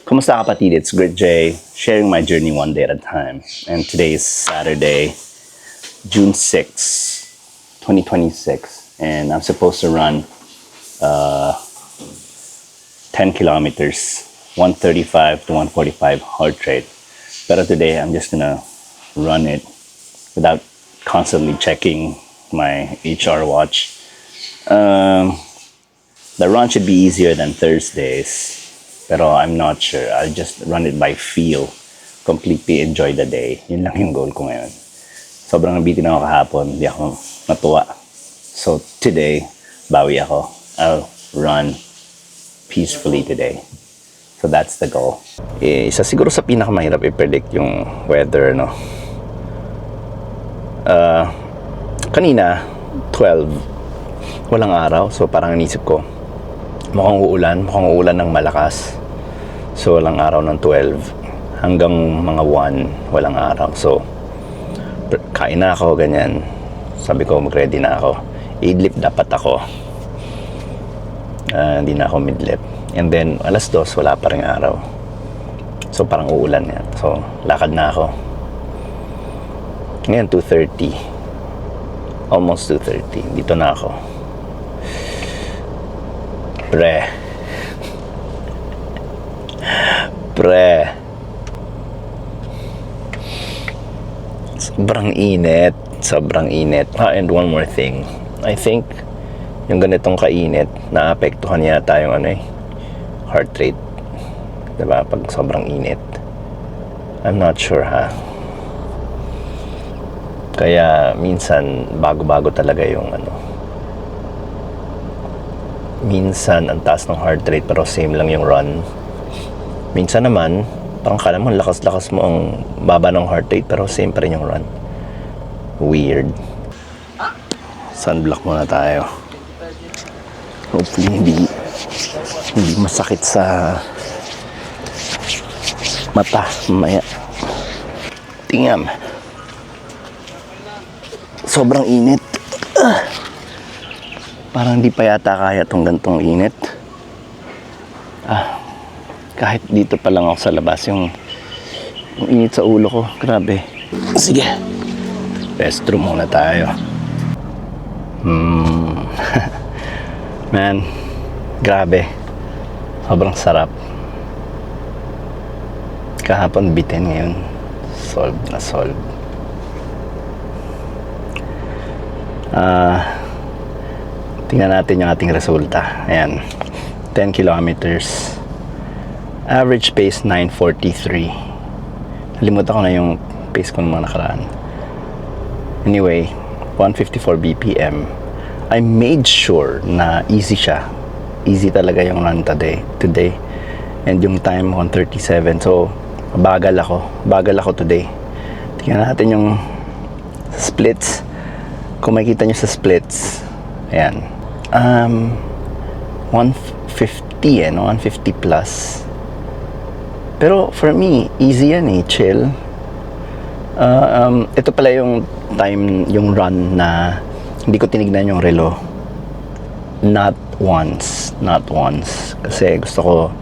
Kumusta kapatid? It's Grit J, sharing my journey one day at a time. And today is Saturday, June 6, 2026. And I'm supposed to run 10 kilometers, 135 to 145 heart rate. But today, I'm just gonna run it without constantly checking my HR watch. The run should be easier than Thursdays. Pero I'm not sure. I'll just run it by feel. Completely enjoy the day. Yun lang yung goal ko ngayon. Sobrang nabitin ako kahapon. Hindi ako natuwa. So today, bawi ako. I'll run peacefully today. So that's the goal. Isa siguro sa pinakamahirap i-predict yung weather, no? Kanina, 12. Walang araw. So parang inisip ko, mukhang uulan ng malakas. So walang araw ng 12 hanggang mga 1 walang araw. So kain na ako, ganyan. Sabi ko mag-ready na ako. Idlip dapat ako. Hindi na ako midlip. And then alas 2 wala pa ring araw. So parang uulan yan. So lakad na ako. Ngayon 2:30. Almost 2:30. Dito na ako. Pre. Sobrang init. And one more thing. I think yung ganitong kainit, naapektuhan yata yung heart rate. Diba? Pag sobrang init. I'm not sure Kaya minsan bago-bago talaga yung minsan ang taas ng heart rate pero same lang yung run. Minsan naman parang kala mo lakas-lakas mo ang baba ng heart rate pero same pa rin yung run. Weird. Sunblock muna tayo. Hopefully hindi masakit sa mata mamaya. Tingnan. Sobrang init. Parang di pa yata kaya tong gantong init. Kahit dito pa lang ako sa labas, yung init sa ulo ko. Grabe. Sige. Restroom muna tayo. Man, grabe. Sobrang sarap. Kahapon bitin, ngayon solve na solve. Tingnan natin yung ating resulta. Ayan. 10 kilometers. Average pace 9:43. Nalimutan ko na yung pace ko ng mga nakaraan. Anyway, 154 BPM. I made sure na easy siya. Easy talaga yung run today. And yung time 1:37. So, bagal ako today. Tingnan natin yung splits. Kung makikita nyo sa splits, ayan. 150 150 plus. Pero for me, easy yan chill. Ito pala yung time, yung run na hindi ko tinignan yung relo. Not once. Kasi gusto ko,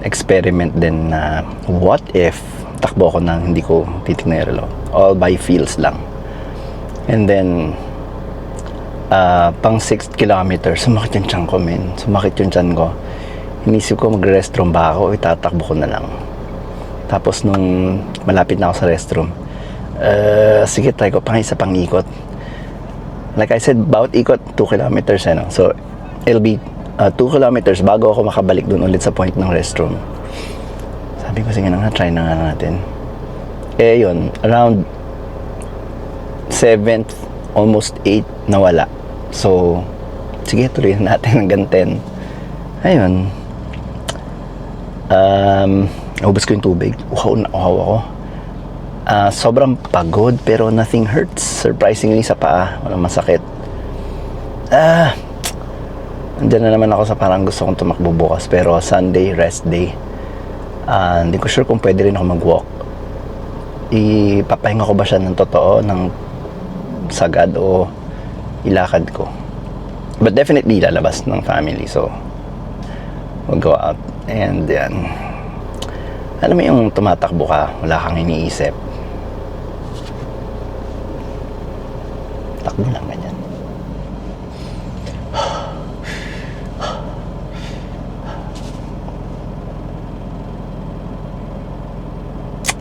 experiment din na what if takbo ko nang hindi ko titignan yung relo. All by feels lang. And then, pang 6 kilometers, sumakit yung tiyan ko, Sumakit yung tiyan ko. Inisip ko mag-restroom ba ako o itatakbo ko na lang. Tapos nung malapit na ako sa restroom, sige, try ko pang ikot. Like I said, bawat ikot 2 kilometers So it'll be 2 kilometers bago ako makabalik dun ulit sa point ng restroom. Sabi ko, sige na nga, try na nga natin. Yun, around 7th, almost 8 nawala. So sige, tuloy na natin hanggang 10. Ayun. Ubus ko yung tubig. Uhaw ako. Sobrang pagod pero nothing hurts. Surprisingly sa paa, walang masakit. Andiyan na naman ako sa parang gusto kong tumakbo bukas pero Sunday, rest day. Hindi ko sure kung pwede rin ako mag-walk. Ipapahinga ko ba siya ng totoo, ng sagad o ilakad ko. But definitely lalabas ng family. So we'll go out. And yan. Alam mo yung tumatakbo ka, wala kang iniisip. Takbo lang ganyan.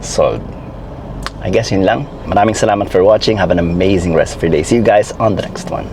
Solved. I guess yun lang. Maraming salamat for watching. Have an amazing rest of your day. See you guys on the next one.